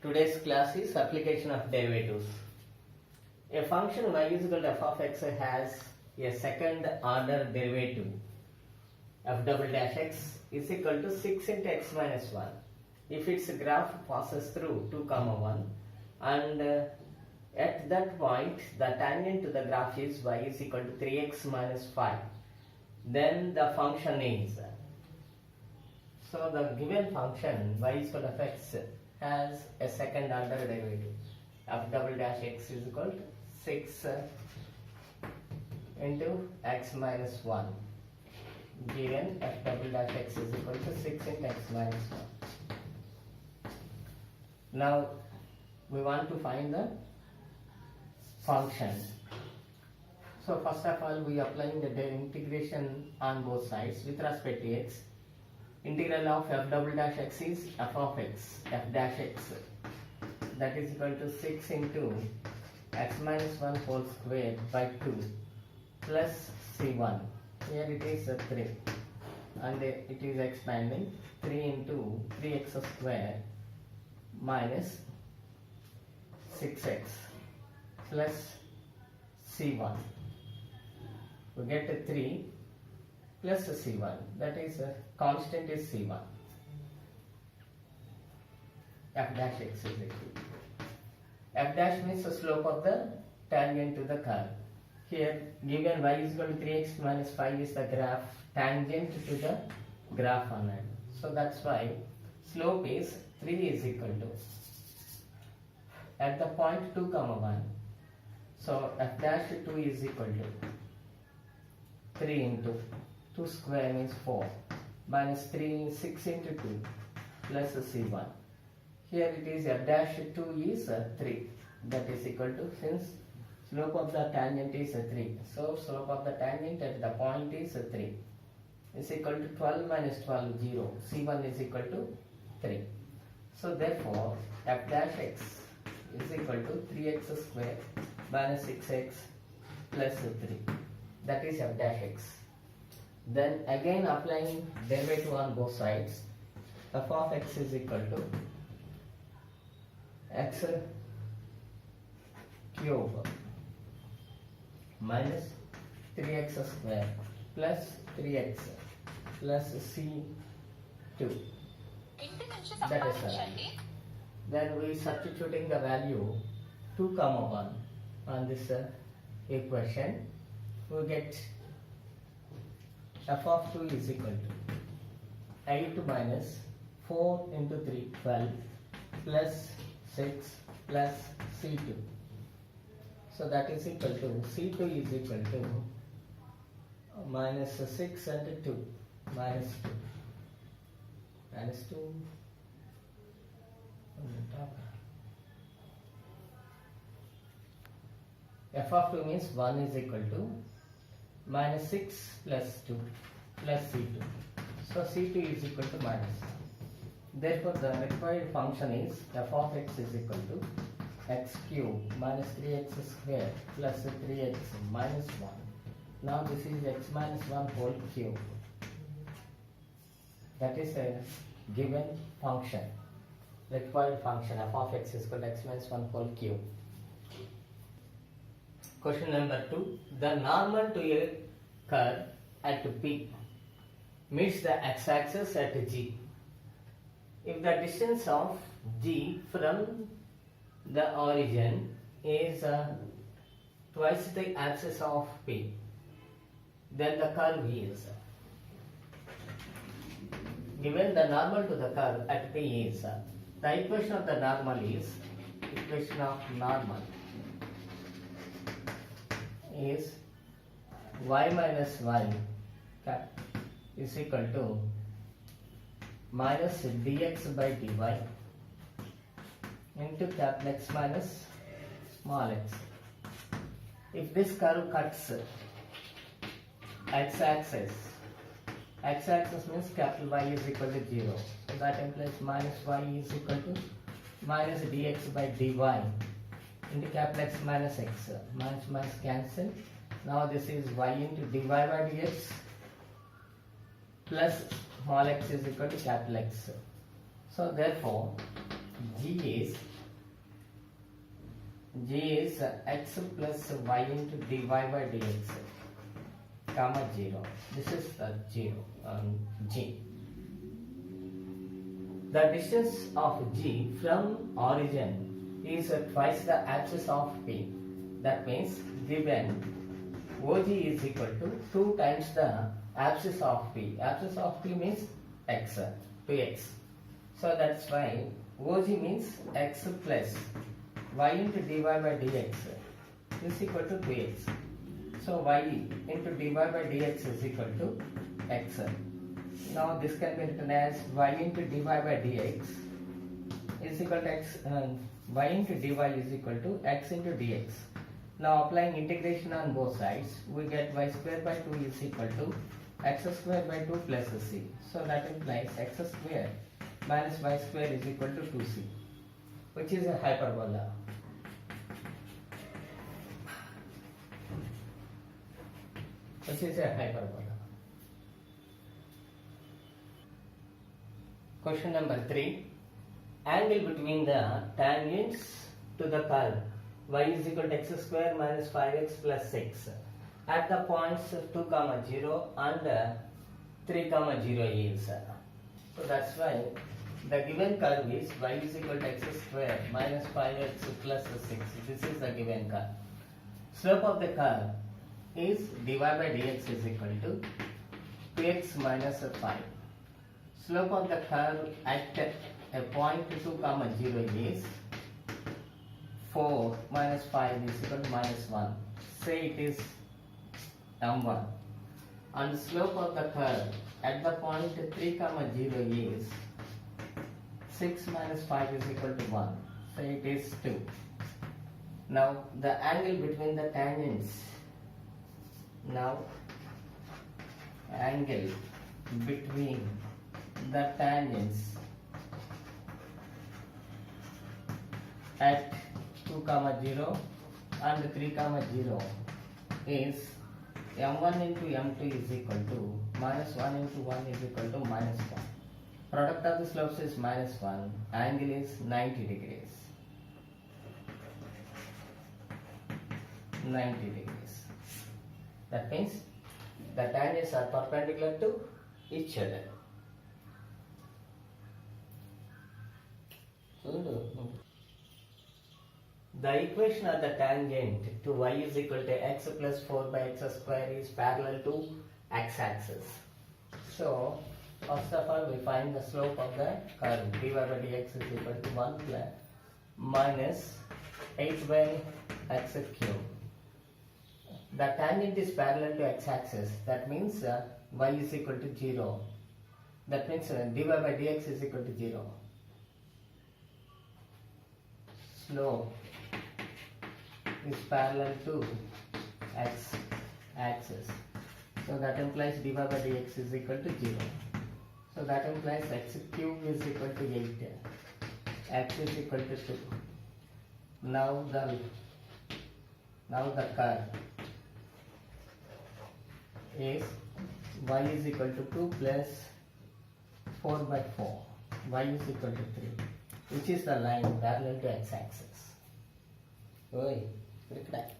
Today's class is application of derivatives. A function y is equal to f of x has a second order derivative f double dash x is equal to 6 into x minus 1 if its graph passes through 2 comma 1 and at that point the tangent to the graph is y is equal to 3x minus 5, then the function is, so the given function y is equal to f x has a second order derivative f double dash x is equal to 6 into x minus 1, given f double dash x is equal to 6 into x minus 1. Now we want to find the function. So first of all we applying the integration on both sides with respect to x. Integral of f double dash x is f of x, f dash x, that is equal to 6 into x minus 1 whole square by 2 plus c1. Here it is 3 and it is expanding 3 into 3x square minus 6x plus c1. We get 3 plus c1, that is constant is c1. F dash x is equal to f dash means the slope of the tangent to the curve. Here given y is equal to 3x minus 5 is the graph tangent to the graph on it. So that's why slope is 3 is equal to at the point 2 comma 1. So f dash 2 is equal to 3 into 2 square means 4 minus 3 6 into 2 plus c1. Here it is f dash 2 is 3, that is equal to, since slope of the tangent is 3, so slope of the tangent at the point is 3 is equal to 12 minus 12 0, c1 is equal to 3. So therefore f dash x is equal to 3x square minus 6x plus 3, that is f dash x. Then again applying derivative on both sides, f of x is equal to x cube minus 3x square plus 3x plus c2, that is the value. Then we substituting the value 2 comma 1 on this equation, we get f of 2 is equal to 8 minus 4 into 3 12 plus 6 plus c2. So that is equal to c2 is equal to minus 6 and 2 minus 2 minus 2 on the top. F of 2 means 1 is equal to minus 6 plus 2 plus c2. So c2 is equal to minus. Therefore the required function is f of x is equal to x cube minus 3x square plus 3x minus 1. Now this is x minus 1 whole cube. That is a given function. Required function f of x is equal to x minus 1 whole cube. Question number 2. The normal to a curve at P meets the x-axis at G. If the distance of G from the origin is twice the axis of P, then the curve is, given the normal to the curve at P is, the equation of the normal is, equation of normal is y minus y cap is equal to minus dx by dy into capital X minus small x. If this curve cuts x-axis, x-axis means capital Y is equal to 0. So that implies minus y is equal to minus dx by dy into capital X minus x. Minus minus cancel. Now this is y into dy by dx plus small x is equal to capital X. So therefore G is g is x plus y into dy by dx, comma 0. This is the 0, g. The distance of g from origin is twice the axis of p. That means given OG is equal to 2 times the axis of p. Axis of p means x, 2x. So that's why OG means x plus y into dy by dx is equal to 2x. So y into dy by dx is equal to x. Now this can be written as y into dy by dx is equal to x, y into dy is equal to x into dx. Now applying integration on both sides, we get y square by 2 is equal to x square by 2 plus c. So that implies x square minus y square is equal to 2c, which is a hyperbola. Which is a hyperbola. Question number 3. Angle between the tangents to the curve y is equal to x square minus 5x plus 6 at the points 2, 0 and 3, 0 is. So that's why the given curve is y is equal to x square minus 5x plus 6. This is the given curve. Slope of the curve is dy by dx is equal to 2x minus 5. Slope of the curve at a point 2, 0 is 4 minus 5 is equal to minus 1. Say it is m1. And slope of the curve at the point 3, 0 is 6 minus 5 is equal to 1. Say it is 2. Now the angle between the tangents. Now angle between the tangents at 2, 0 and 3, 0 is m1 into m2 is equal to minus 1 into 1 is equal to minus 1. Product of the slopes is minus 1. Angle is 90 degrees. 90 degrees. That means the tangents are perpendicular to each other. The equation of the tangent to y is equal to x plus 4 by x square is parallel to x-axis. So, first of all we find the slope of the curve dy by dx is equal to 1 plus minus 8 by x cube. The tangent is parallel to x-axis. That means y is equal to 0. That means dy by dx is equal to 0. Slope is parallel to x-axis. So that implies dy by dx is equal to 0. So that implies x cube is equal to 8. X is equal to 2. Now the curve is y is equal to 2 plus 4 by 4. Y is equal to 3. Which is the line parallel to x-axis. Oi, look at that.